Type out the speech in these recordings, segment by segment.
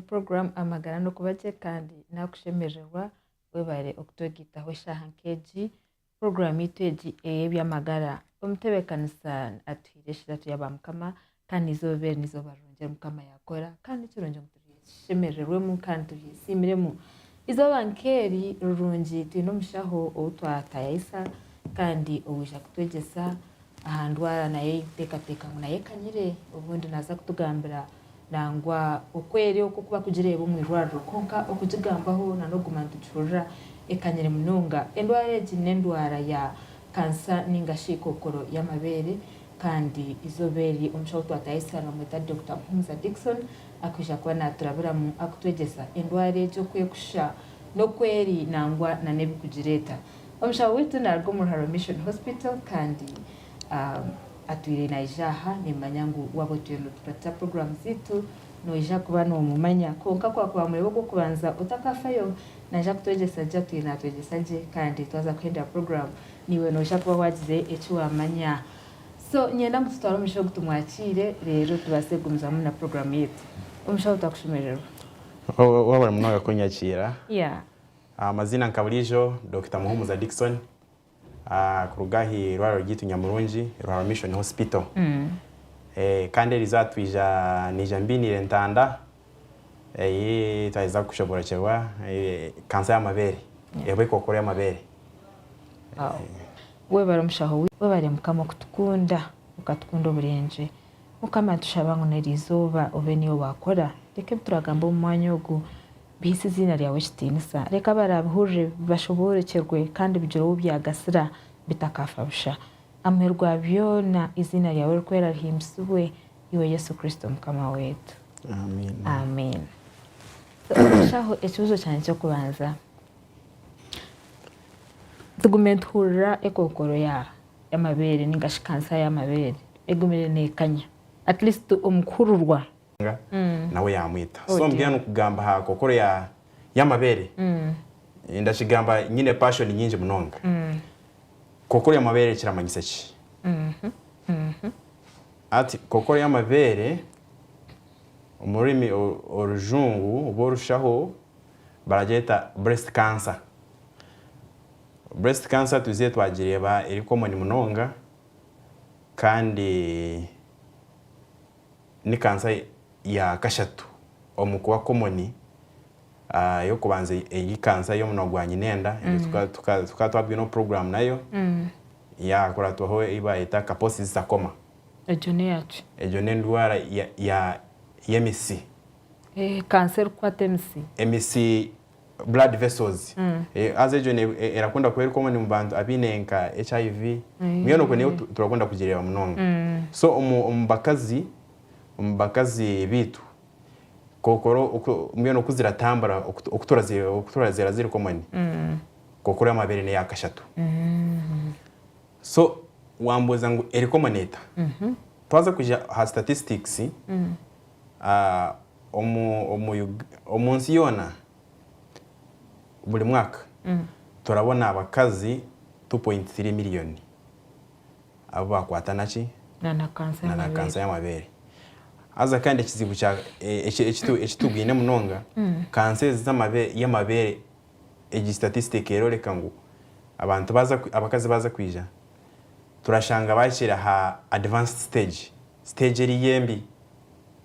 program amagara no kubaje kandi nakushemererwa webare okutogita weshaha nkeji program itweji ebyamagara omtebekanisa atwireshira tuyabamukama kandi izobere nizobarunje mukama yakora kandi kironje shemererwe mu kandi yisimiremu izobankeri rurungi twinomushaho outwatayisa kandi uwisha kutwegesa ahandwara naye itekateka naye kanyire ubundi naza kutugambira nangwa ukweri okukuba kugireba umwirwaro konka okugigambaho nanogumanducura ekanyire munonga endwara y'inendwara ya kansa ningashikokoro y'amabere kandi izoberi omushaho twatayisa no mwita Dr. Mpumuza Dickson akwisha kuba naturabira mu akutwegesa endwara yo kwekusha no kweri nangwa nanebikugireta omushaho witu narwo mu Haro Mission Hospital kandi atwire naijaha nemanyangu wabo tuyeno tupata program zitu noija kuba no mumanya konka kwa kuba murebo go kubanza utakafayo naja kutwegesa je tuyina twegesa je kandi twaza kwenda program niwe noja kuba wagize ecu wamanya so nyenda mututwara umushaho gutumwakire rero tubasegumza mu na program yetu umushaho takushemererwa wabara munaga kunyakira amazina nkabulijo Dr. Mpumuza Dickson kurugahi rwaro gitu Nyamurungi Haro Mission Hospital kandi rizatwija nijambini ntanda taiza kushobora chewa kansa y'amabere yebwe kokore y'amabere webara mushaho webare mukama kutukunda ukatukunda oburenje mukama tushabango nerizoba obeniyo bakora reke turagamba mu mwanya ogu bisi zina ryawe kitinisa reka barabihuje bashoborekerwe kandi bigiro ubyagasira bitakafabusha amerwa byona izina ryawe rkwera himsuwe iwe Yesu Kristo mukama wetu amen shaho ekibuzo cyane cyo kubanza tugumentura ekokoro y'amabere ningashikansa y'amabere egumire nekanya at least umkururwa nawe yamwita so mbya no kugamba ha kokoro y'amabere ndashigamba nyine passion nyinje munonga kokoro y'amabere kiramanyisa ki ati kokoro y'amabere umurimi orujungu borushaho barageta breast cancer tuziye twagireba iri common munonga kandi ni cancer ya kashatu omukuwa common yo kubanza iyi cancer yo munogwanya nenda tukatwabwe no program nayo ya akora toho iba ita Kaposi sarcoma ejo ndwara ya MC cancer kwa MC blood vessels azejo erakunda kweri common mu bantu abinenka HIV miyono ko niyo turakunda kugireba munonga so umbakazi bitu kokoro miyono kuziratambara okuturazira ziri common kokoro y'amabere ne yakashatu so wamboza ngo eri commoneta twaza kuja ha statistics omunsi yona buri mwaka turabona abakazi 2.3 million abo bakwatana ki na kansa y'amabere aza kandi kizibu cya ekitubwine munonga kansa y'amabere statistic rero reka ngo abantu abakazi baza kwija turashanga bakira ha advanced stage eri yembi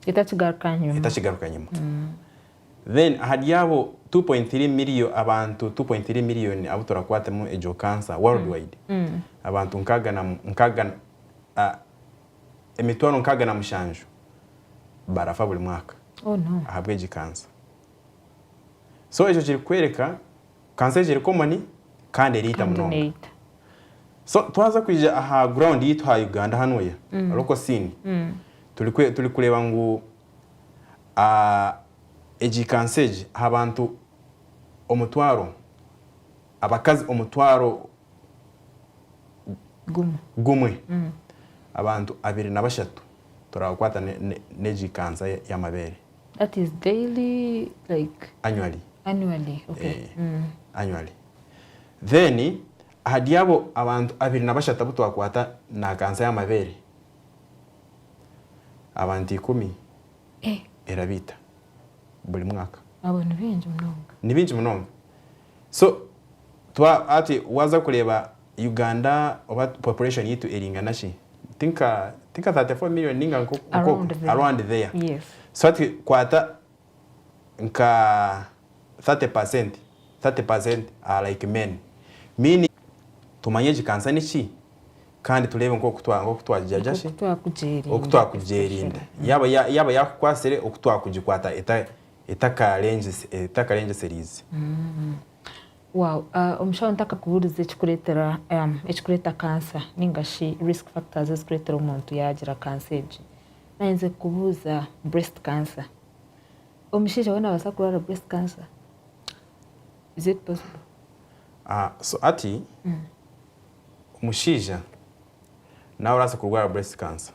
itachigarukanyuma then hadiyabo 2.3 million abantu 2.3 million abo turakwatemo ejo cancer worldwide abantu nkaga emitwano nkaga na mushanju barafa buri mwaka ahabwe ejo cancer so ejo kiri kwereka cancer iri common kandi erita munonga so twaza kwija aha ground yitwa Uganda hanoya local scene tuli kureba ngo eji cancer abantu omutwaro abakazi omutwaro gumwe abantu 23 turakwata neji cancer y'amabere that is daily like annually okay annually then hadiyabo abantu 23 butwakwata na cancer y'amabere abantu 10 erabita buli mwaka abo ni bingi munonga so ati waza kureba Uganda oba population yitu eringana ki tinka 34 million ninga around there. Yes. So ati kwata nka 30% are like men mini tumanye jikansa niki kandi tulebe nko kutwajaja shi okutwakujerinda yaba yakwasire okutwakujikwata etaka series. Wow, omushaho ntaka kubuliza ekikureta cancer ningashi risk factors ezikuretera omuntu yagira cancer egi. Nainze kubuuza breast cancer. Omushaija wena abasa kurwara breast cancer? Is it possible? So ati omushaija nawe urasa kurwara breast cancer.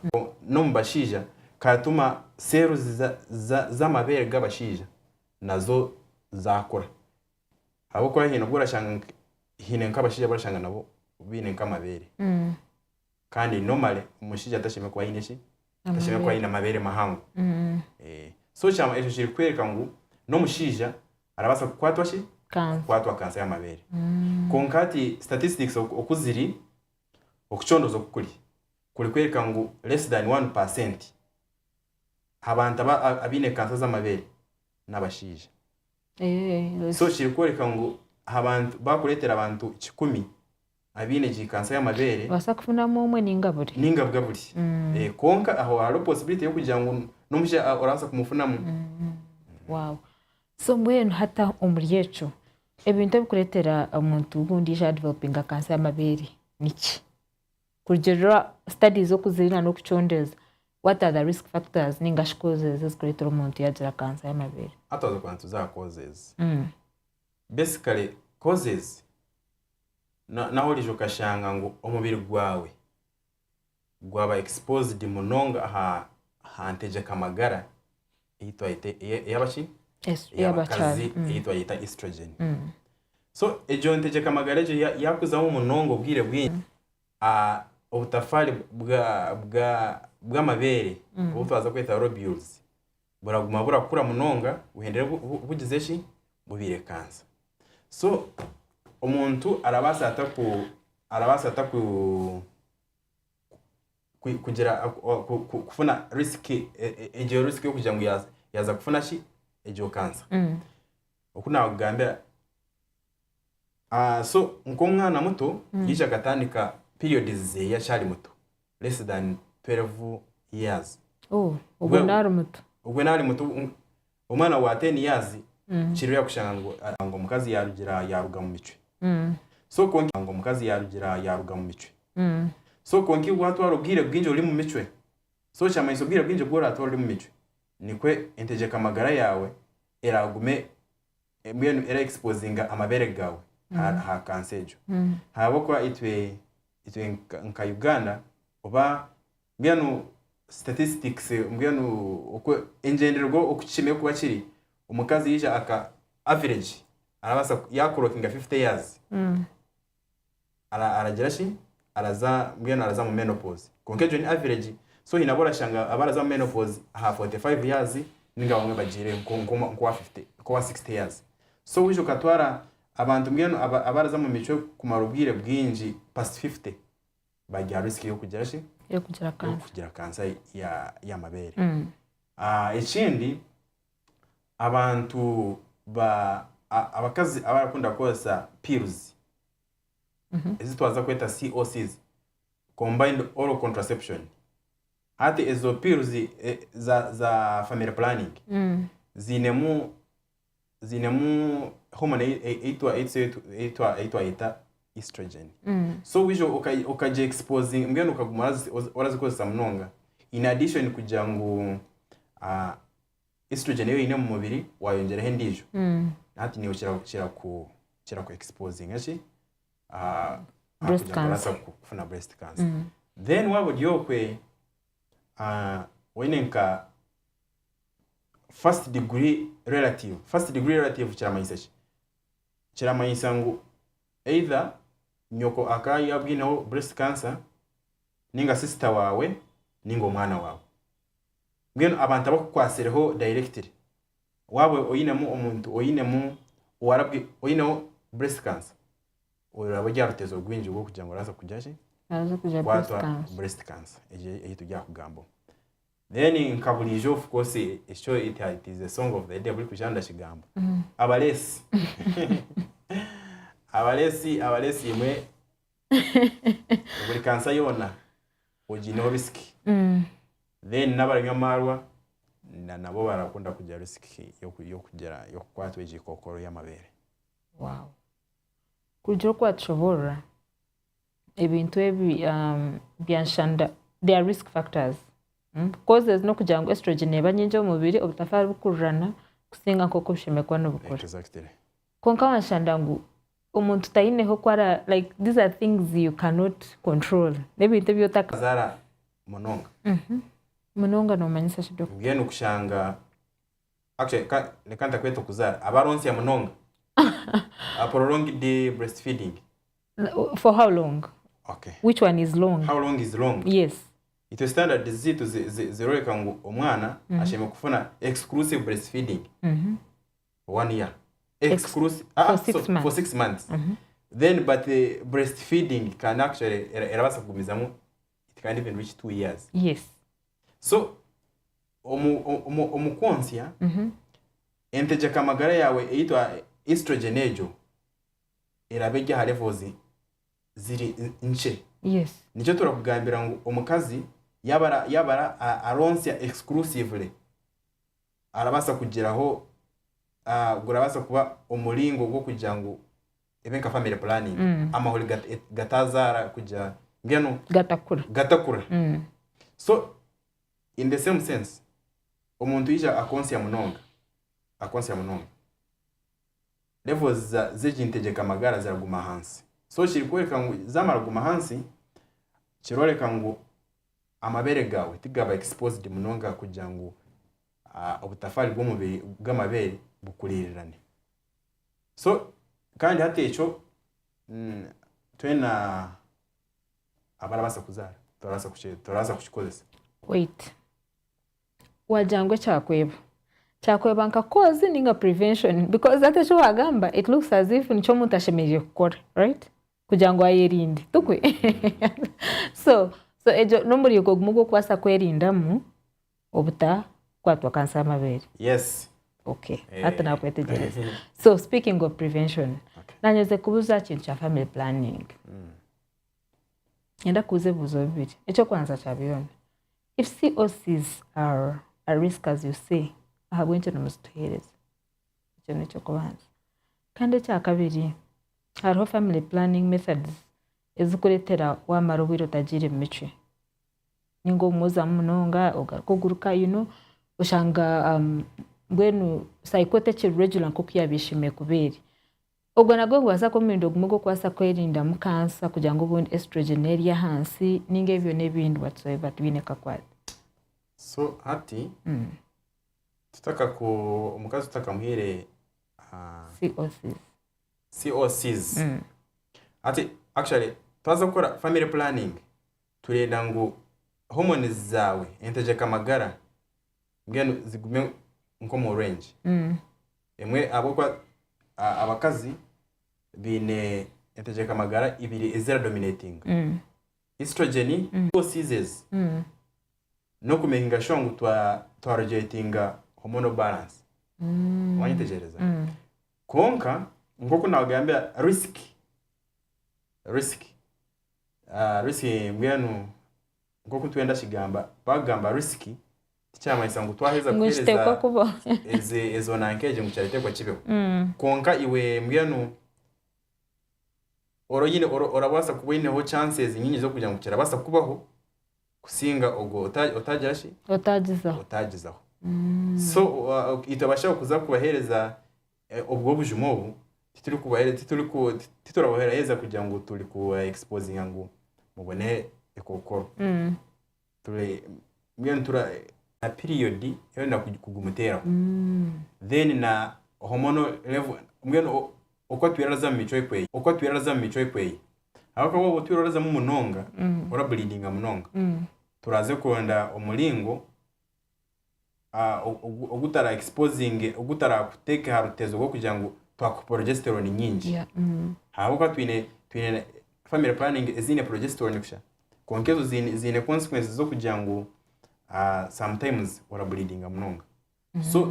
No mubashaija katuma cells z'amabere g'abashaija nazo zakura. Abo kwa hino gurashanga hine nk'abashaija barashanga nabo bine nk'amabere. Kandi normally omushaija atashime kwa hine shi atashime kwa hine amabere mahango. So cyama ejo kiri kwereka ngo no mushaija arabasa kukwatwa shi kwatwa cancer y'amabere. Konkati statistics okuziri okuchondozo kukuri kwereka ngo less than 1% abantu abine cancer z'amabere n'abashaija. So kiri kwereka ngo abantu bakuretera abantu 10 abine ji cancer y'amabere basa kufuna mumwe ningabwa buri. Konka aho haro possibility yo kugira ngo n'omushaija orasa kumufuna mu. Wow. So mbwenu hata umuryecho ebintu bikuretera omuntu ubundi ja developing cancer y'amabere niki? Kurugero studies okuzirina no kuchondeza, what are the risk factors ningashi causes ezikuretera omuntu yagira cancer y'amabere? Atazo kwantu za causes. Basically causes naho lijo kashanga ngo omubiri gwawe gwaba exposed munonga hanteje kamagara itwa yabachi yabakazi itwa yita estrogen. So ejo nteje kamagara ejo yakuzamo munongo bwire bwinyi obutafari bw'amabere ubutwaza kweta lobules buraguma burakura munonga buhendere bugize shi bubire cancer. So omuntu arabasa kugira kufuna risk ejo risk yo kugira ngo yaza kufuna shi ejo cancer. Okuna kugambira so nkomwana muto yisha katandika periods ze ya chali muto less than 12 years. Ubwo nari muto umwana wa 10 years kiriya kushanga ngo mukazi yaruga mu micwe. So konki ngo mukazi yaruga mu micwe. So konki watu warubwire bwinje uri mu micwe. So cyama isobwire bwinje bwo ratoro mu micwe nikwe enteje kamagara yawe eragume mbwenu era exposing amabere gawe ha cancer ejo. Habo kwa itwe nka Uganda oba mbwenu statistics mbwenu uko engendergo okuchime kuba kiri omukazi yisha aka average arabasa yakurokinga 50 years. Aragira shi araza mbwenu araza mu menopause. Konkejo ni average. So hinabora shanga abaraza mu menopause ha 45 years ninga bamwe bagire kwa 50 kwa 60 years. So wijo katwara abantu mbwenu abaraza mu mico kumarubwire bwinji past 50 bagira risk yo kugira shi yo kugira cancer ya mabere. Ekindi abantu abakazi abarakunda kosa pills ezitwaza kweta COCs, combined oral contraception. Ati ezo pills za family planning zinemu hormone eitwa estrogen. So wijo ukaje exposing mbwenu ukaguma orazikoza mnonga in addition kugira ngo estrogen yo ine mu mubiri wayongera hendijo. Ati niyo kira ku exposing ashi breast cancer kufuna breast cancer. Then wabo diokwe wenenka first degree relative chiramayisa ngo either nyoko akayi abwinaho breast cancer ninga sister wawe ninga omwana wawe. Ngeno abantu abakwasereho directly wawe oyinemu omuntu oyinemu warabwe oyinemu breast cancer uraba ryarutezo gwinji bwo kugira ngo raza kujaje araza kuja breast cancer eje tujya kugambo then nkabulijo of course it is a song of the day buri kujanda shigambo abalesi abalesi imwe buri kansa yona ojino risk then n'abanyamarwa nabo barakunda kujya risk yo kwatwa igikokoro y'amabere. Wow. Kujya kwatshobora ebintu ebi byanshanda there are risk factors causes no kugira ngo estrogen eba nyinje mu mubiri obutafari bukururana kusinga nkoko bishemekwa n'ubukora. Exactly. Konka wanshanda ngo umuntu tayineho kwara like these are things you cannot control. Nebintu byotaka zara munonga. Munonga no manyisa shido. Ngene kushanga actually nekanta kweto kuzara abaronsi ya munonga. A prolonged day breastfeeding. For how long? Okay. Which one is long? How long is long? Yes. It is standard zitu zeroreka ngo omwana asheme kufuna exclusive breastfeeding. 1 year. Exclusive for 6 months. Then but the breastfeeding can actually erabasa kugumizamu it can even reach 2 years. Yes. So omukonsia enteje kamagara yawe eitwa estrogen ejo erabejya ha levels ziri nche. Yes. Nicho turakugambira ngo omukazi yabara aronsia exclusively arabasa kugeraho gurabasa kuba umulingo gwo kugira ngo ebenka family planning amaholi gatazara kujya ngeno gatakura. So in the same sense omuntu ija akonsia munonga levels z'ejintegeka magara zaraguma hansi. So shiri kwereka ngo zamara guma hansi kiroreka ngo amabere gawe tigaba exposed munonga kugira ngo obutafari bw'umubiri bw'amabere bukurirane. So kandi hatecho twena abarabasa kuzara turasa kuchikozesa. Wait. Wajangwe chakweba nka cause ninga prevention because that show agamba it looks as if nicho muntu ashemeje kukora, right? Kujango ayerinde tukwe. So ejo nomuri yoko gumugo kwasa kwerinda mu obuta kwatwa kansa amabere. Yes. Okay. Hata nakwetegereza. So speaking of prevention, nanyeze kubuza kintu cha family planning. Enda kuze buzo bibiri. Echo kwanza chabiyona. If COCs are a risk as you say, ahabwenche nomustuhereza. Echo nicho kubanza. Kandi cha kabiri, hariho family planning methods ezikuletera wamara ubwiro tagire miche. Ningo muza munonga ogakuguruka ushanga mbwenu psychotic regular nkokuyabishime kuberi. Ubwo nagwe ngwasa ko mindo gumugo kwasa kwerinda mukansa kugira ngo ubundi estrogen area hansi ninge byo nebindi whatsoever twineka kwati. So hati tutaka ku umukazi tutakamuhire COCs. Ati actually twaza gukora family planning turenda ngo hormones zawe entegeka magara ngeno zigume nko mu range. Emwe abokwa abakazi bine entegeka magara ibiri ezera dominating. Estrogen COCs no kumenga shongu twa rejectinga hormonal balance. Wanyitegereza. Konka ngoko nagambya risk mbwenu ngoko twenda shigamba bagamba risk tichama isangu twaheza kuhereza ezo nankeje ngucyarite kwa kibeho. Konka iwe mbwenu oroyine orabasa kubineho chances nyinyi zo kugira ngo kirabasa kubaho kusinga ogo otagizaho. So itabasha kuza kubahereza ubwo bujumo tituri kubahereza titurabahereza kugira ngo turi ku exposing ngo mubone ekokoro. Turi mbwenu tura a period yenda kugumutera. Then na hormonal level mbwenu uko twiraza mu mico ikweye ahako wowe twiraza mu munonga ora bleeding munonga turaze kuronda umulingo ogutara exposing ogutara kuteke harutezo go kugira ngo twa progesterone nyingi habo kwa twine family planning ezine progesterone kusha konkezo zine consequences zo kugira ngo sometimes ora bleeding amunonga so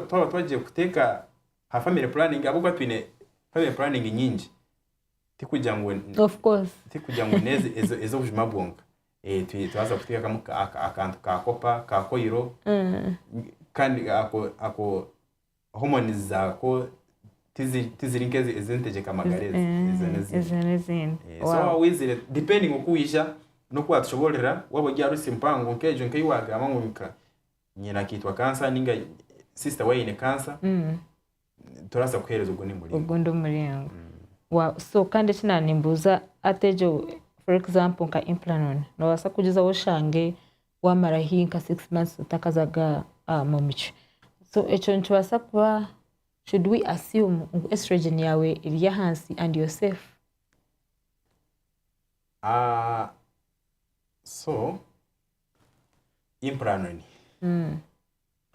toba twagiye kuteka ha family planning abo kwa twine family planning nyingi tikugira ngo of course tikugira ngo neze ezo bujima bwonka twaza kuteka kamuka akantu ka kopa ka koiro kandi ako hormones zako tizirinkeze ezentegeka magarezi ezenezine so wizire depending okuisha no kwa tushoborera wabo gyarusi mpango nkejo nkeyiwaga amangumika nyina kitwa cancer ninga sister we ine cancer turasa kuhereza ubwo ni muri ubwo ndo murengo wa so kandi kinanimbuza atejo for example nka implant no wasa kugeza woshange wamara hinka 6 months utakazaga mu mico so echo ntwasa kuba should we assume estrogen yawe iri hansi and yourself so implant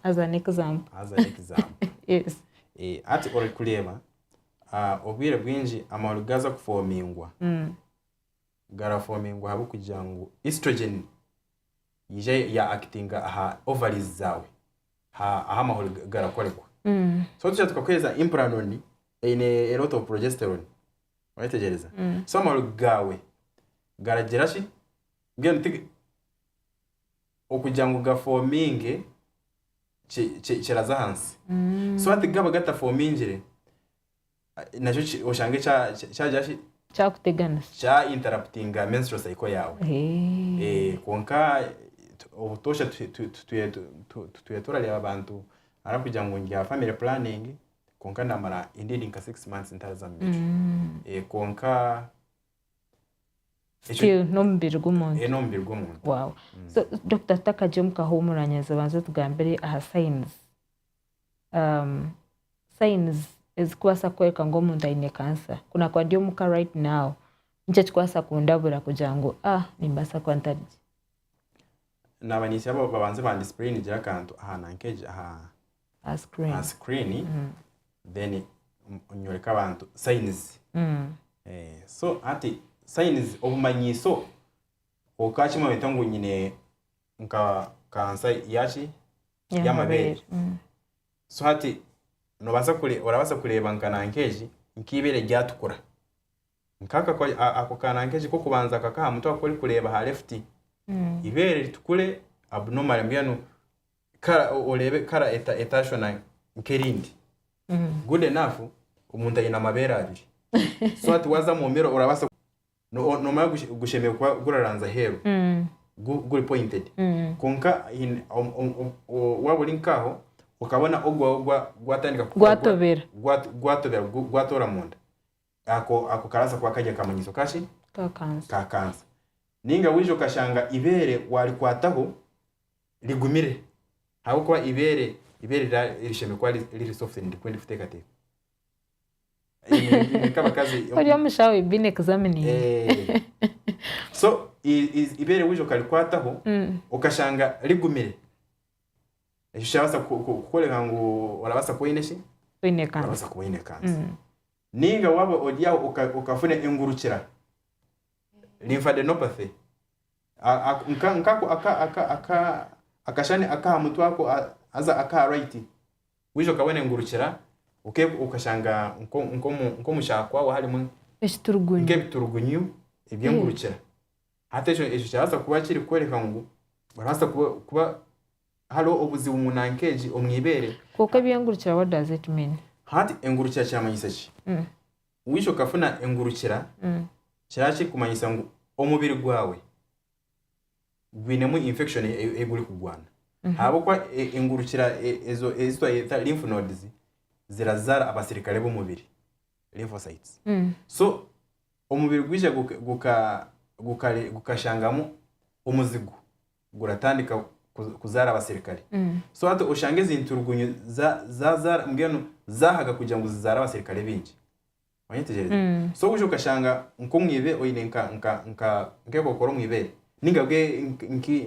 as an example yes ati ori kuleba obwire bwinji amarugaza kufomingwa garafomingwa habu kugira ngo estrogen yije ya actinga aha ovaries zawe aha mahoro garakorekwa so tucha tukakweza implant ine a lot of progesterone waitegereza so amahoro gawe garagera shi ngene tiki okugira ngo gafominge kiraza hansi so ati gaba gatafomingire nacho oshange chajashi chakutegana cha interruptinga menstrual cycle yawe konka obutosha tuyetorali abantu ara kugira ngo njya family planning konka ndamara indeed nka 6 months ntaraza mbicho konka still no mbiri gumuntu no mbiri gumuntu wow so Dr. Takaje mukahumuranyaza banze tugambere aha signs ezikwasa kweka ngo umuntu aine cancer kuna kwa ndio muka right now nje kikwasa kundabura kugira ngo nimbasa kwantari nabanyisi abo babanze bandi screen gira kantu ahana nkeje screen then unyoreka abantu signs so ati signs obumanyiso okachima betango nyine nka cancer yachi yamabere so ati no urabasa kureba nkana nkeji nkibere ryatukura nkaka ako kana nkeji ko kubanza kaka muto akori kureba ha left ibere ritukure abnormal mbiyano kara olebe kara etashona nkerindi good enough umuntu ayina mabere abiri so ati waza mu mero urabasa no ma gusheme kwa guraranza hero good pointed konka waburi nkaho ukabona ogwa gwatandika gwatora munda ako karasa kwa kaje kamanyiso kashi ka kansa ninga wijo kashanga ibere wali kwataho ligumire hawo kwa ibere irisheme kwa liri soft ndi kwendi futeka te kama kazi ori amushawe bine examining so ibere wijo kalikwataho ukashanga ligumire Eshawasa kukoleka ngo warabasa kuineshi warabasa kuine kansa ninga wabo odiao ukafune engurukira lymphadenopathy nkako akashani aka mtu wako aza aka right wijo kabone engurukira ukashanga nko mushakwa wa hali eshiturugunyu ngebiturugunyu ebyengurukira hata ejo cyasa kuba kiri kukoleka ngo warabasa kuba halo obuzi umunankeji omwibere kuko byengurukira what does it mean hati engurukira cyamanyisa ki wisho kafuna engurukira cyarachi kumanyisa ngo omubiri gwawe gwinemu infection eguri kugwana habo kwa engurukira ezo lymph nodes zirazara abasirikare bo mubiri lymphocytes so omubiri gwisha gukashangamo umuzigo guratandika kuzara abasirikare so hata ushangeze inturugunyu za mbweno zahaga kugira ngo zizara abasirikare bingi wanyitegereza so uje ukashanga nko mwibe oyine nkeko koro mwibe ningabwe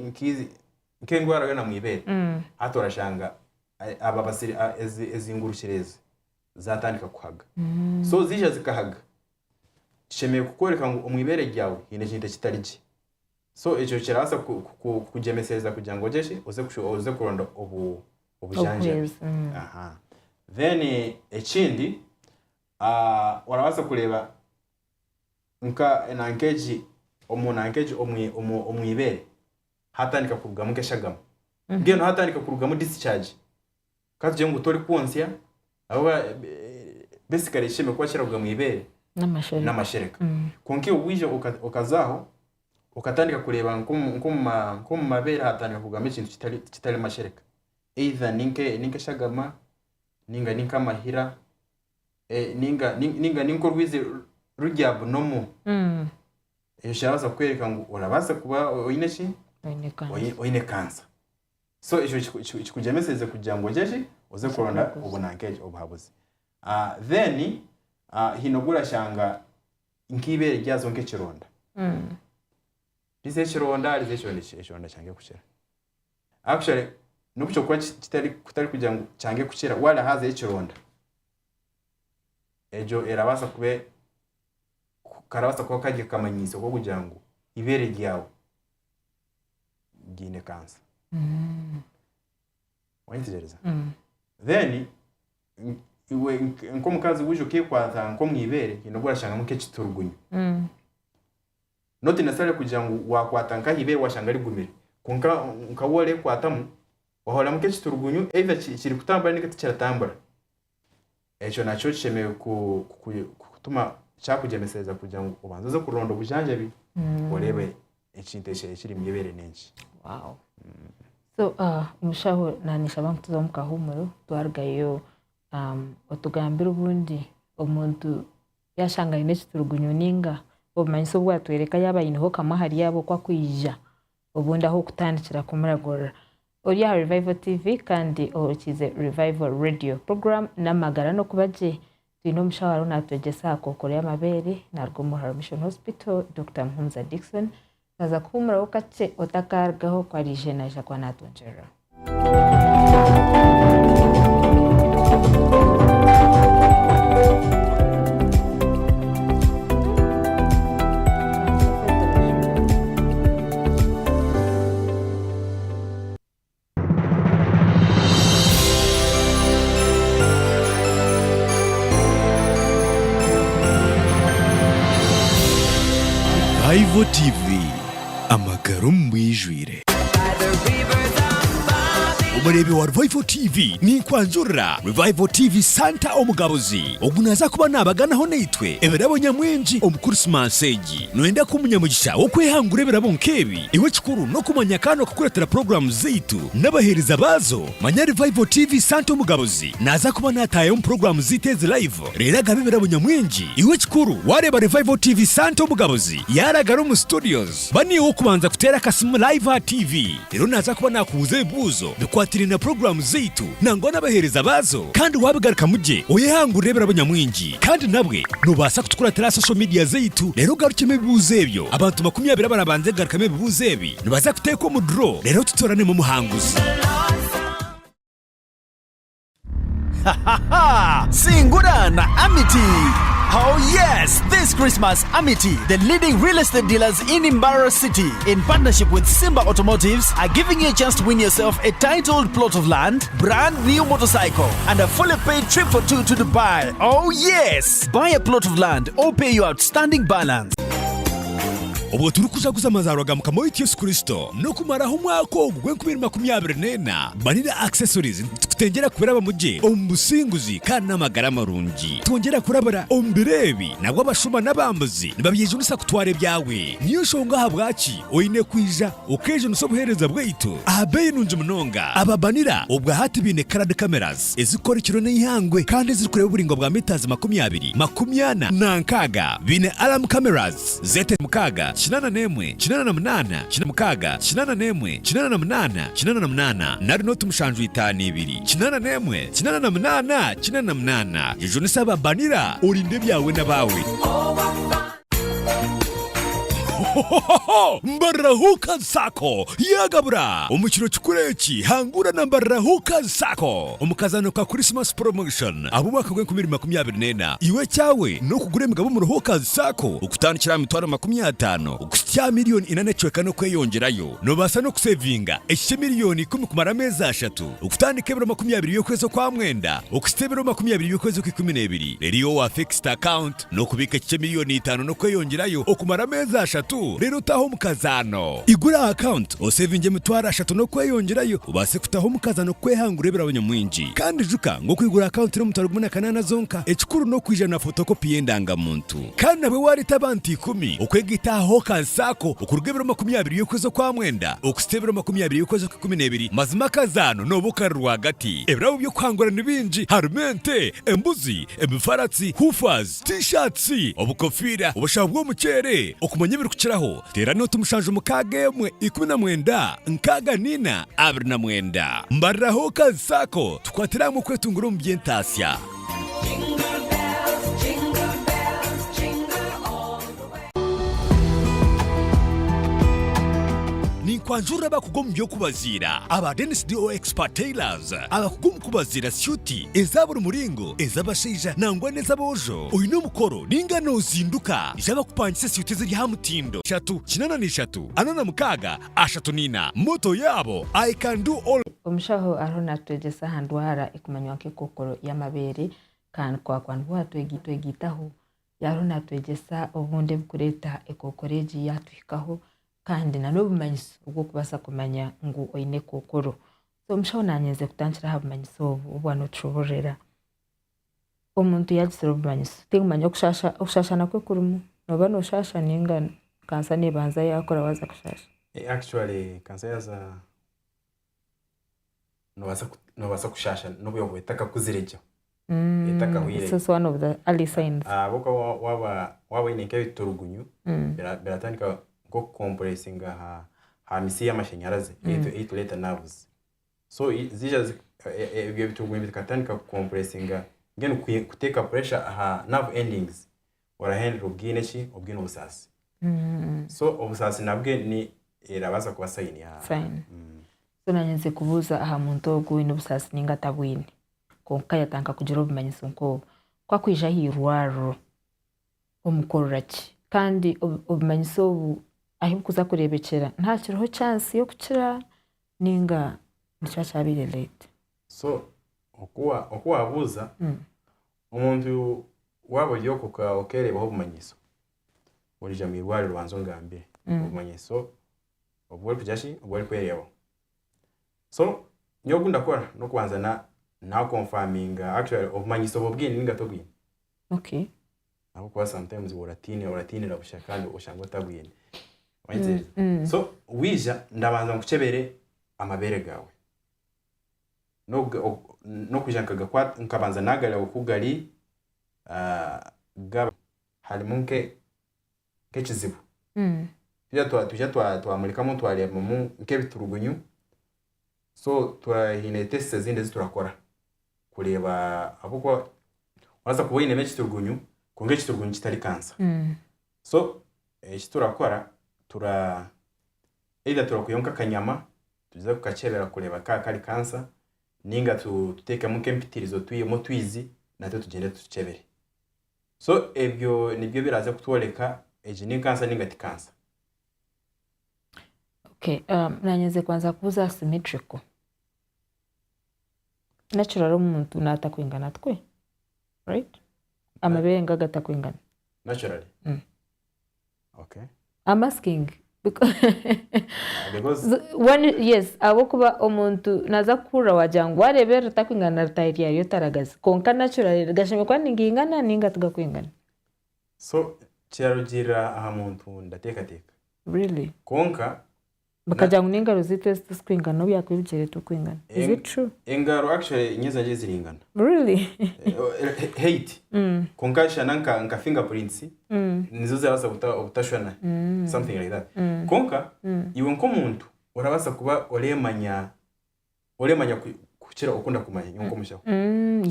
nkizi nk'engwara yo na mwibere hato urashanga aba basiri ezingurukireze zatandika kuhaga so zije zikahaga shemeye kukwereka ngo umwibere ryawe hine kintu kitarije so icyo kirasa kugemeseza kugira ngo jeshe uze kuronda ubujanje aha then ekindi warabaza kureba nka nankeji omunankeji omwibere hatandika kurugamo keshagamo ngeno hatandika kurugamo discharge kaje ngo tori kuonsya abo basically sheme kwa kiraruga mwibere n'amashereka konki ubwije ukazaho ukatandika kureba nko mu mabere hatandika kurugamo ikintu kitari mashereka either ninke shagama ninka mahira ninko rwize rujyabu nomu iyo shabaza kwereka ngo urabaza kuba oyineshi oyine kansa so ico kugemeseze kugira ngo jeje uze kuronda ubunankeje obuhabuzi then hinogura shanga inkibere ryazo nke kironda rize kironda cyange kushira actually nuko kwa kitari kugira ngo cyange kushira wala haze ikironda ejo erabasa kube karabasa ko kaje kamanyiso ko kugira ngo ibere ryawe gine kansa wanyitegereza then iwe nko mukazi wuje ukikwaza nko mwibere inogura shanga muke kiturugunyu noti nasale kugira ngo wakwata nka ibere washanga rigumire kunka nkawole kwatamu wahola muke kiturugunyu either kiri kutambara nikati kiratambara ejo nacho chemeye kutuma cyakugemeseza kugira ngo ubanze zo kuronda ubujanje bi urebe ikinteshe kiri myebere nenshi wow so umushaho nanisha abantu tuzamuka humuro twargayo otugambira ubundi omuntu yashanga ine kiturugunyu ninga obumanyiso bwatwereka yabayiniho kamahari yabo kwa kwija ubundi aho kutandikira kumuragora Oria Revival TV kandi okize Revival Radio program namagara no kubaje twino mushawaro natwegesa kokore y'amabere narwo Muhara Mission Hospital Dr. Mhunza Dickson kaza kumura ukace otakargaho kwa rijenaje kwa natonjera Revival TV amagaro mbwijwire Umurebi wa Revival TV ni kwanjura Revival TV Santa omugabuzi ogunaza kuba nabaganaho neitwe eberabo nyamwenji omukurismas egi noenda kumunyamugisha okwehangura eberabo nkebi iwe kikuru no kumanya kano kukuretera program zeitu n'abahereza bazo manya Revival TV Santa omugabuzi naza kuba nataye program ziteze live rera gabe eberabo nyamwenji iwe kikuru wareba Revival TV Santa omugabuzi yaragaro mu studios bani okubanza kutera kasimu live TV rero naza kuba nakubuze buzo na program zeitu nangona bahereza bazo kandi wabigaruka muje oyehangura eberabo nyamwinji kandi nabwe nubasa kutukura tera social media zeitu rero garukime bibuze ebyo abantu 20 barabanze garukame bibuze ebi nibaza kuteka mu draw rero tutorane mu muhanguzi Singurana Amity. Oh yes, this Christmas Amity, the leading real estate dealers in Imbara City, in partnership with Simba Automotives, are giving you a chance to win yourself a titled plot of land, brand new motorcycle, and a fully paid trip for two to Dubai. Oh yes! Buy a plot of land or pay your outstanding balance. Obo turukuzaguza mazarwaga mukamo Yesu Kristo no kumaraho umwaka ogwe 2024 banira accessories tutengera kuberaba muje omusinguzi kana magara marungi tongera kurabara ombirebi nabwo abashuma nabambuzi nibabyeje unisa kutware byawe niyo shonga habwaci oine kwija okeje nusobuhereza bwaitu ahabe nunje munonga ababanira obwa hati bine card cameras ezikora kirone ihangwe kandi zikureba uburingo bwa meters 20 nankaga bine alarm cameras zete mukaga Chinana nemwe, chinana na mnana, chinamukaga, chinana nemwe, chinana na mnana, chinana na mnana, nari no tumushanju itani ibiri. Chinana nemwe, chinana na mnana, chinana na mnana. Jejo nisaba banira, orinde byawe na bawe. Mbarahuka Sako yagabura umukino cy'ukureki hangura na Mbarahuka Sako umukazano ka Christmas promotion abo mwaka gwe 2024 iwe cyawe no kugura imigabo mu Ruhuka Sako ukutandikira mitwaro 50 ukutya miliyoni 4 cweka no kweyongerayo no basa no kusevinga eshe miliyoni 10 kumara meza 3 ukutandika ibiro 20 yo kwezo kwa mwenda ukustebiro 20 yo kwezo 12 rero wa fixed account no kubika eshe miliyoni 5 no kweyongerayo okumara meza 3 rero taho mukazano igura account osevinge mitwara 3 no kweyongerayo ubase kutaho mukazano kwehangura ibirabanya mwinji kandi juka ngo kwigura account no mutaro 18 zonka ekikuru no kwijana photocopy yendanga muntu kandi nawe wari tabanti 10 ukwegitaho kansako ukurgebero 20 yo kwezo kwa mwenda ukustebero 20 yo kwezo 12 mazima kazano no bukarwa hagati ebirabo byo kwangura nibinji harmente embuzi emifaratsi hufaz t-shirts obukofira ubushabwo mucere okumanya biri kukiraho tera no tumushanje mukagemwe 19 nkaga nina 29 mbaraho kansako tukwatira mu kwetungura mu byentasya Kwanjura bakugomye kubazira aba Dennis DO Expert Tailors abakugomye kubazira suti ezabura muringo ezabashija nangwa neza bojo uyu no mukoro ningano uzinduka ijaba kupangisa suti ziri hamutindo 3 anana mukaga 3 moto yabo I can do all omushaho arona twegesa handwara ikumanywa ke kokoro y'amabere kan kwa kwanwa twegitaho yarona twegesa obunde bukureta ekokoreji yatwikaho kandi nanobumanyiso ubwo kubasa kumanya ngo oyine kokoro so mshaho nanyeze kutanchira habumanyiso ubwana ucuburera omuntu yagisira obumanyiso tingumanya kushashana kwe kurumu noba no shasha ningana kansa nebanza yakora waza kushasha actually kansa yaza no basa kushasha no byo wetaka kuzirejo etaka wire so one of the early signs boka waba ineke biturugunyu beratandika go compressing ha misi y'amashanyarazi it let nerves so zija ibyo bituguye bikatandika compressing ngene kuteka pressure ha nerve endings ora handle ubwinechi ubwino busasi so obusasi nabwe ni erabaza kuba sign ya sign so nanyeze kubuza aha muntu ogwino busasi ninga tabwini konka yatanka kugira obumanyiso nko kwa kwija hirwaro omukoraki kandi obumanyiso ahikuza kurebekera nta kiroho chance yo kukira ninga nicacabire late so okuwa abuza umuntu wabo yokuka okereba obumanyiso olija mirwari rwanzo ngambire obumanyiso obwo kujashi obwo kwereba so nyogunda kora no kwanza na confirming actually obumanyiso bobwini ninga tobwini okay abo kwa sometimes oratine la bushakandi ushangwa tabwini so wija ndabanza nkuchebere amabere gawe no kujankaga kwa nkabanza nagala okugali gaba halimunke kechizibu tujya mu twali mu nkebiturugunyu so twahine test zinde ziturakora kureba abuko waza kuboyine mechi turugunyu konge chiturugunyu kitari kansa so ekiturakora either turakuyonka kanyama tuza kukachebera kureba kari kansa ninga tuteka mu kempitirizo tuyemo twizi nato tugende tuchebere so ebyo nibyo biraza kutwoleka ni kansa ninga ti kansa okay nanyeze kwanza kuza asymmetrical natural umuntu natakwingana twe right amabere ngaga takwingana naturally okay I'm asking because when yes abokuba omuntu naza kura wajangu arebera takwingana retairi yayo taragazi konka natural gashime kwa ningingana ninga tugakwingana so cyarugira aha muntu ndateka really konka bakajangu ninga rozitest skwingana no yakwibigere tukwingana is it true engaro actually nyeza je ziringana really hate konka shananka nka fingerprints nizo zirasa utashwana something like that konka iwe nko muntu urabasa kuba olemanya kuchira ukunda kumanya nyonko mushaho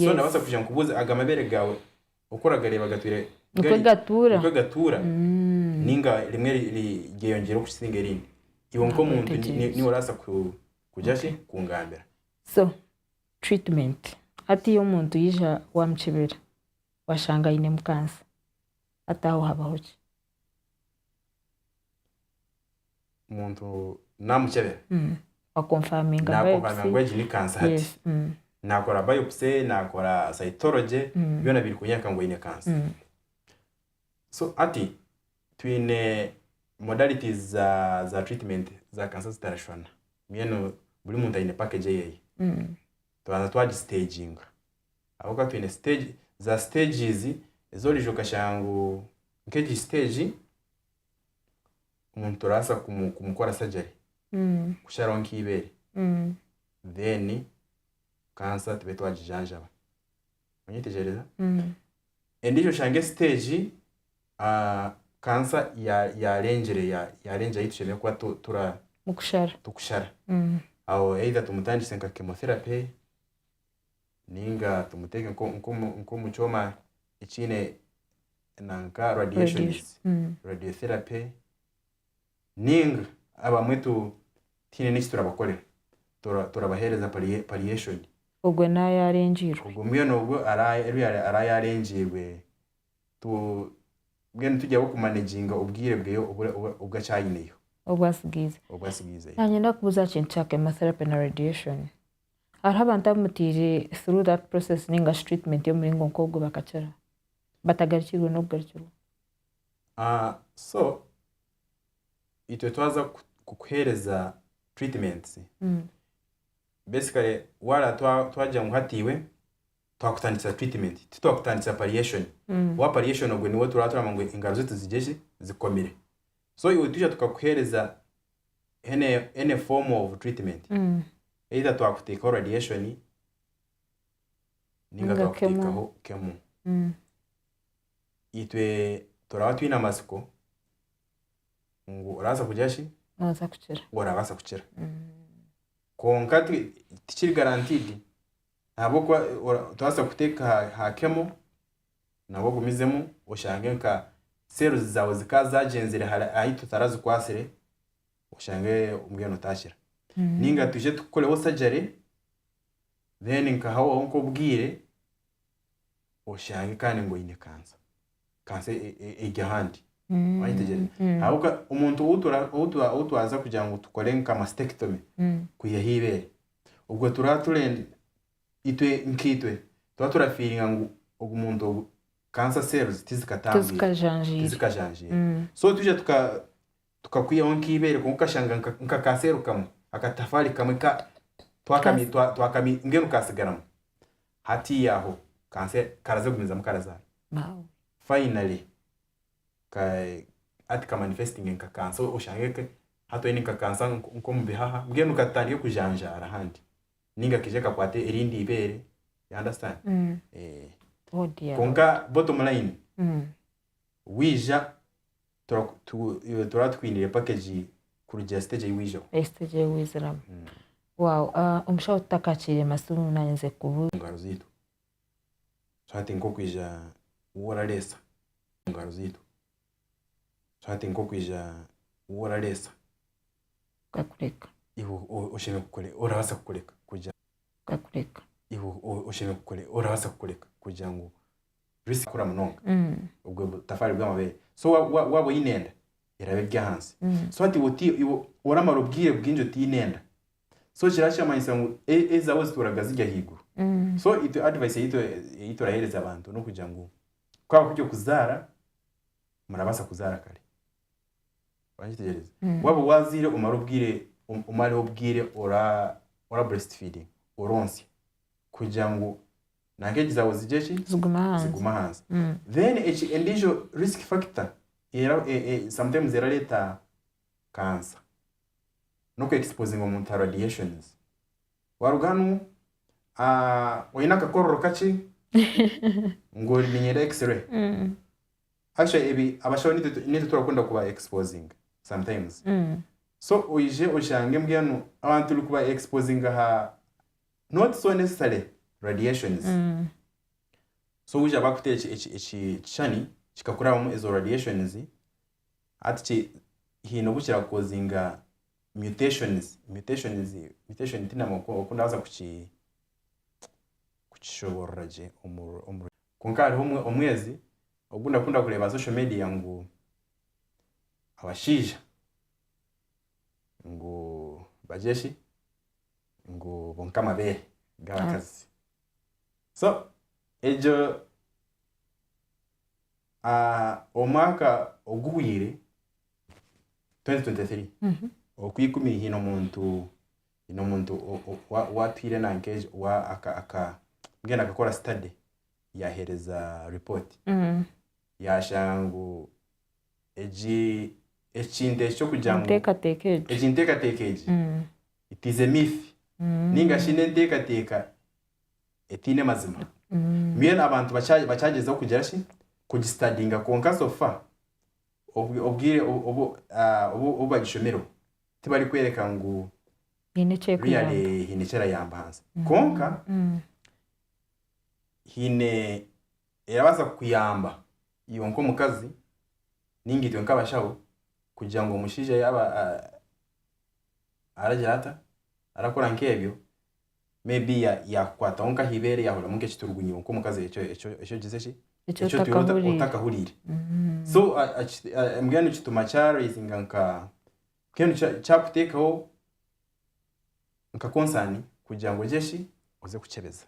so ndabasa kuja kubuza agamabere gawe ukora gareba gatwire gatura ninga rimwe rigeyongera kusinga irindi iwo nko muntu ni urasa kujashi kungambira. So treatment ati yo muntu yija wamchibira washanga ine mukansa ataho habaho ki muntu namuchebera wakonfaminga biopsy ni kansa hati. Yes. Nakora biopsy, nakora cytology, byona biri kunyaka ngo ine kansa. So ati twine modalities za treatment za kansa zitarashwana. Mieno buri muntu ine package yeye. Tuanza twaji staging. Aho twine stage za stages ezolijo kashangu nkeji stage umuntu rasa kumukora surgery. Kusharonka ibere. Then cancer tube twajijanjaba. Onyitegereza? Endisho shange stage cancer yarenje yitusheme kwa tura tukushara. Aho either tumutandise nka chemotherapy ninga tumuteke nko muchoma ichine nanka radiotherapy ninga abamwetu tine niki turabakorera turabahereza palliation ubwo na yarenjirwe ubwo mwe nubwo arayarenjirwe tu bwene tujya kumanaging ubwire bweyo ugacayineyo ubwasigize nanyenda kubuza kintu cya chemotherapy na radiation hari abantu bamutije through that process ninga treatment yo muri ngo ubwo bakacara batagarikirwe no kugarikirwa. So itwe twaza kukuhereza treatments. Basically wala twaja muhatiwe twakutandisa treatment twakutandisa palliation. Wa palliation ogwe niwo turatura ngo ingaro zetu zijeje zikomire. So iwe tuje tukakuhereza any form of treatment. Either twakuteka radiation ninga twakutekaho chemo. Itwe turawatwina masiko ngo uraza kujashi urabasa kuchira. Konka tikiri guaranteed nabo kwa twasa kuteka ha chemo nabo gumizemo ushange nka cells zawe zikazagenzere ahi tutarazi kwasire ushange umgeno tashira. Ninga tuje tukoleho surgery then nka hawo onko bwire ushange kandi ngo ine kansa igihandi. Ahubwo umuntu utwaza kugira ngo tukore nka mastectomy kuyahibere ubwo turaturende itwe nkitwe turafiringa ngo umuntu cancer cells tizikajanjira. So tuje tukakwiyaho nkibere ko kashanga nka cancer kamwe akatafari kamwe ka twakami ngeno kasigaramo hati yaho cancer karaze gumiza mukarazana. Finally atika manifesting nka cancer ushangeke hato ni nka cancer nko mubihaha ngeno katangiye kujanjara handi ninga kije kakwate irindi ibere you understand. Konka bottom line wija turatwinire package kuri stage yiwijo stage yiwiziram. Wow, umshaho takachire masumu nanze kubu ngaro zitu swati nko kwija uraresa ngaro zitu swati nko kwija uraresa kakureka iho ushime kukole urabasa kukureka kuja kakureka iho ushime kukole urabasa kukureka kuja ngo risk kura munonga ubwo tafari bw'amabere. So wabo yinenda irabe byahanze. So ati uti uramara ubwire bwinjo tinenda. So kirasha mayisa ngo ezawo zituragaza ijya higuru. So ito advice ito rahereza abantu no kugira ngo kwa kujyo kuzara murabasa kuzara kare. Banjitegereza. Wabo wazire umara ubwire ubwire ora breastfeeding uronsi kugira ngo nangeje zawo zijeshi ziguma hanze. Then endijo risk factor sometimes eraleta cancer no ku exposing umuntu radiations waruganu wina kakororo kachi ngo linyere x-ray. Actually ebi abashaho nito turakunda kuba exposing sometimes. So uje ushange mbwano abantu lukuba exposing not so necessary radiations. So uje bakuteye chani chikakuramo izo radiations ati hino gukira kozinga mutation tina mukunda baza kucishoboraje umuru konka hariho omwezi ogunda kunda kureba social media ngo abashija ngo bajeshi ngo bonka mabere gakazi so ejo omwaka oguhire 2023 okwikumi hino muntu watwire na engage wa aka ngena akakora study yahereza report yashangu echinde cyo kujya mu ejinteka tekeje it is a myth ninga shine teka etine mazima miena abantu bacageza kugera shi kugistudinga konka sofa obwire obo bagishomero tibari kwereka ngo hinecera yambanza konka hine erabaza kuyamba yonko mukazi ningitwe nkabashaho kugira ngo mushije yaba arajata arakora nkebyo maybe yakwata onka hibere yahora munke kiturugunyi yonko mukazi echo gizeshi echo utakahurire so mgani kituma cha raising nka kenu cha kutekaho nka konsani kugira ngo jeshi uze kuchebeza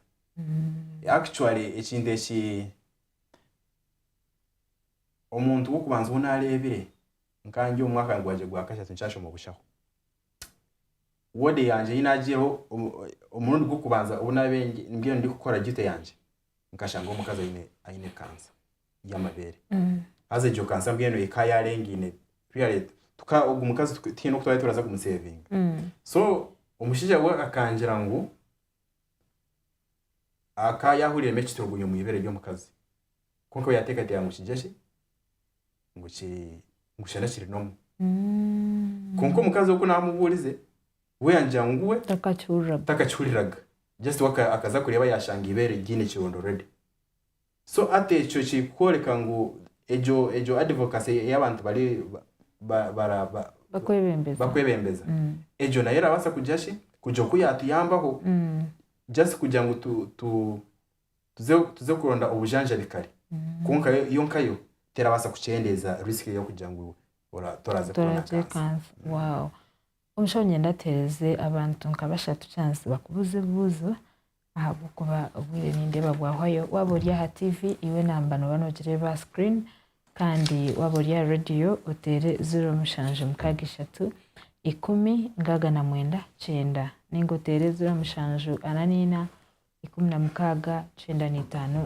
actually ekinde omuntu ukubanza unarebire nkanje umwaka ngwaje gwakashatu nshasho mu bushaho wode yanje inagiro umuntu gukubanza unabenge ngiye ndi gukora gite yanje nkashanga umukaza ayine kansa y'amabere haze jo kansa mbweno ikaya rengine really tuka umukazi tino kutwaye turaza kumusaving so umushije wa akanjira ngo akayahuriye mechi turugunyo mu ibere ryo mukazi konko yateka te yangushije ngushana kiri nomu konko mukazi uko namuburize we yanja nguwe takachuriraga just akaza kureba yashanga ibere gine kirondo ready so ate cyo kikoreka ngo ejo advocacy y'abantu bari bakwebembeza ejo na yera basa kujashi kujo kuyatiyambaho just kugira ngo tuze kuronda ubujanja bikari konka yonkayo terabasa kuchendeza risk yo kugira ngo toraze kansa wow umshonye ndatereze abantu nkabashatu chance bakubuze buzo ahabo kuba ubwire ninde bagwahoyo waborya ha TV iwe nambano banogire ba screen kandi waborya radio utere 0 mushanje mukagishatu 10 ningo tere 0 mushanju ananina 16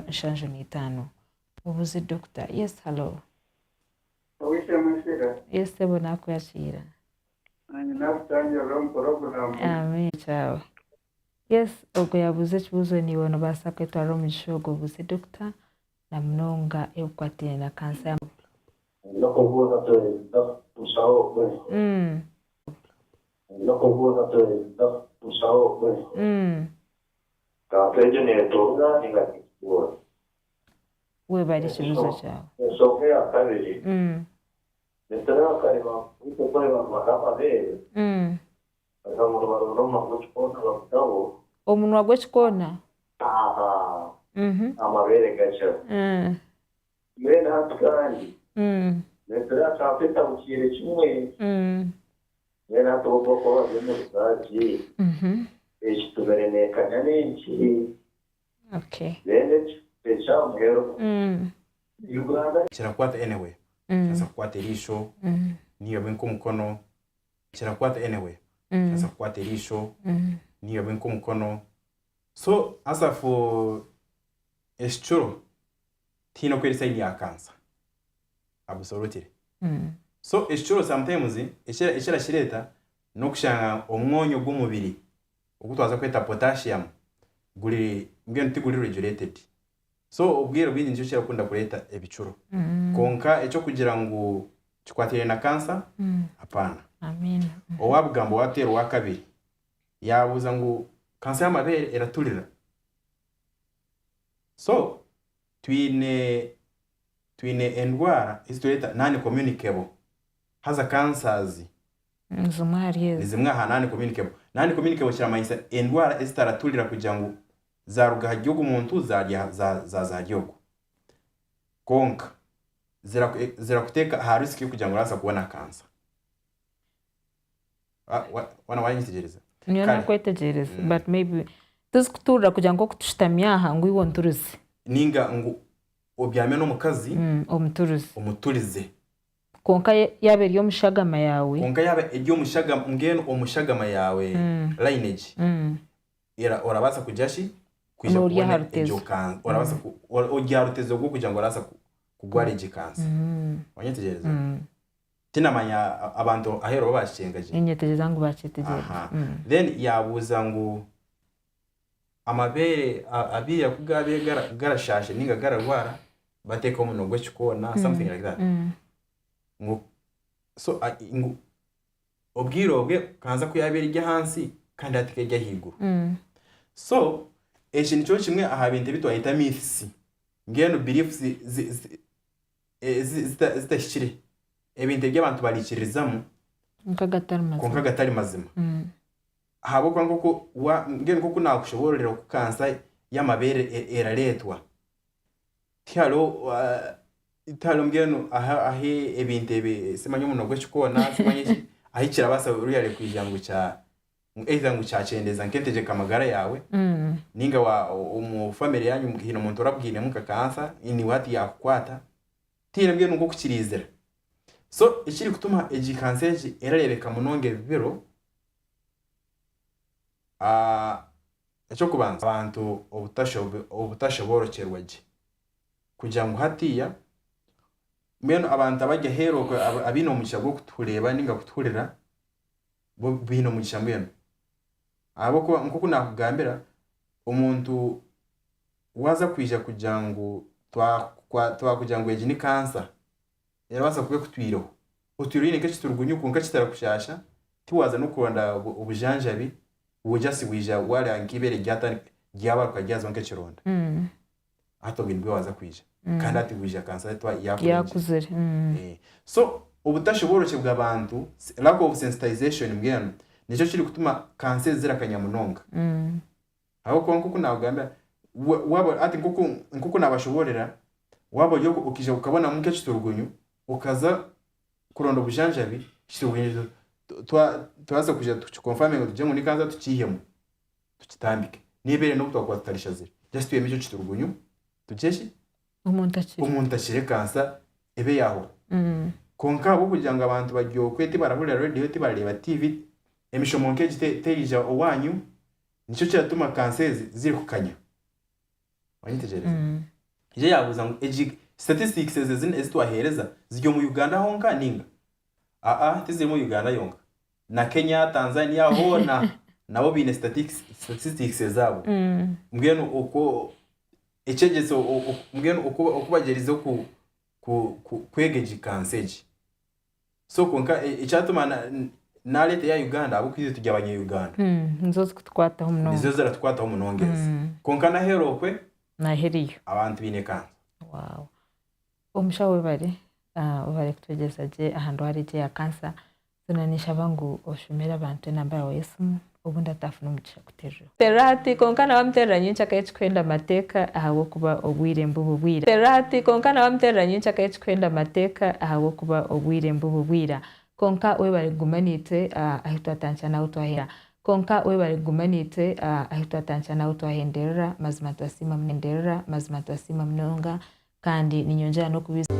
nshanju 5 ubuze doctor yes hello yes bona kwashira amen ciao yes ogo yabuze kibuzo niwe no basaka twaro mu shogo buze doctor na mnonga ekwatene na kansa lokovuza to usao lokovuza to usao ka peje ne toga ninga kiwo we bari kibuzo cyao so ke akari Netera karima ito kwa makapa de Akamuro makuchona bakabo omuntu wagwechikona amabere gacha mena hatukandi netera kapeta mukire kimwe mena tobo ko bino zaji ekitubere kanyane iki okay lende pecha mhero Uganda kirakwata anyway sasa kwata risho niyo benko mukono kirakwata anyway sasa kwata risho niyo benko mukono so asa for eschuro tino kwelisa ya kansa absolutely so eschuro sometimes eshera shireta no kushanga omwonyo gw'umubiri ukutwaza kweta potassium guri ngene tiguri regulated so ubwira bwinyi nje cyera kunda kureta ebicuro konka eco kugira ngo kikwatire na kansa apana amen owabgambo watero wa kabiri yabuza ngo kansa y'amabere eratulira so twine endwara isitweta nani communicable haza cancers zimwe aha nani communicable kiramanyisa endwara ezitaraturira kugira ngo zaruga hagihugu umuntu za gihugu konka zirakuteka ha risk yo kugira ngo rasa kubona cancer wana wanyitegereza niyo nakwetegereza but maybe tuzikutura kugira ngo kutushitamyaha ngo iwonturuze ninga ngo obyame no mukazi omuturize konka yabe ryo mushagama yawe konka yabe ryo mushagama ngeno omushagama yawe lineage orabaza kujashi kwija kubona ejo kan orabaza ojya rutezo gwo kugira ngo rasa kugwara igikansa wanyitegereza tinamanya abantu ahero bashengaje inyetegereza ngo bacitegereza then yabuza ngo amabere abiya kugabe garashashe ninga gararwara bateka umuntu gwe cyukona something like that ngo so ngo obwirobwe kanza kuyabera ijya hansi kandi atikejya higuru so eje nico kimwe aha binte bitwahita myths ngeno beliefs zitashire ebinte by'abantu barikirizamo nkagatari mazima habo kwanko ngeno koko nakushoborera ku kansa y'amabere eraletwa italo ngeno ahe ebinte semanye umuntu gwe cyukona semanye ahikira basa ruyare kwijyango cya ngo cyacendeza nkenteje kamagara yawe ninga wa umu family yanyu hino umuntu urabwire muka kansa ini wati yakwata tinabwe nuko kukirizera so ikiri kutuma eji cancer erarebeka munonge bibero icyo kubanza abantu obutashoborokerwaje kugira ngo hatiya mbeno abantu abajya hero abino mugisha bwo kutureba ninga kuturera bo bino mugisha mbeno abo nkuko nakugambira umuntu waza kwija kugira ngo kugira ngo eji ni cancer yarabaza kube kutwiro utwirine ke kiturugunyuko nka kitarakushasha tiwaza no kuronda ubujanjabi ubujasi wija wale angibere gyatani gyabaruka gyazo nke kironda hato bintu waza kwija kandi ati wija cancer etwa yakuzere so ubutashoboroke bw'abantu lack of sensitization mbwenu nico kiri gutuma cancer zirakanyamunonga aho konko nagamba wabo ati nkuko nabashoborera wabo yo ukije ukabona muke kiturugunyu ukaza kuronda ubujanjabi kiturugunyu twaza kuja tukonfirme ngo tuje muri kanza tukihemo tukitambike nibere no gutwa kwatarisha zira just twemijo kiturugunyu tujeshi umuntu akire kansa ebe yaho konka bo kugira ngo abantu bagyo kwete barahurira radio tibareba TV emishomonke giteja owanyu nico cyatuma cancer ziri kukanya wanyitegereza ije yabuza ngo statistics ezitwahereza zijyo mu Uganda honka ninga tiziri mu Uganda yonga na Kenya Tanzania hona nabo bine statistics zabo mbwenu uko echegezo mbwenu uko bagerizo kwegeje cancer so konka icyatuma na leta ya Uganda abo kwize tujya abanye Uganda nzozi kutwataho munongo nizo zaratwataho munongeza konka na herokwe na heriyo abantu bine kanza wow omushawe bari kutugezaje ahantu hari je ya cancer tunanisha bangu oshumera abantu namba wa Yesu ubundi atafuna umugisha kuterura terati konkana bamterera nyinshi kwenda mateka ahawo kuba obwire mbububwira terati konkana bamterera nyinshi kwenda mateka ahawo kuba obwire mbububwira konka we bari gumanite ahitwa atancha na utwahera konka we bari gumanite ahitwa atancha na utwahenderera mazima twasima mnenderera mazima twasima mnonga kandi ninyonjera no kubiza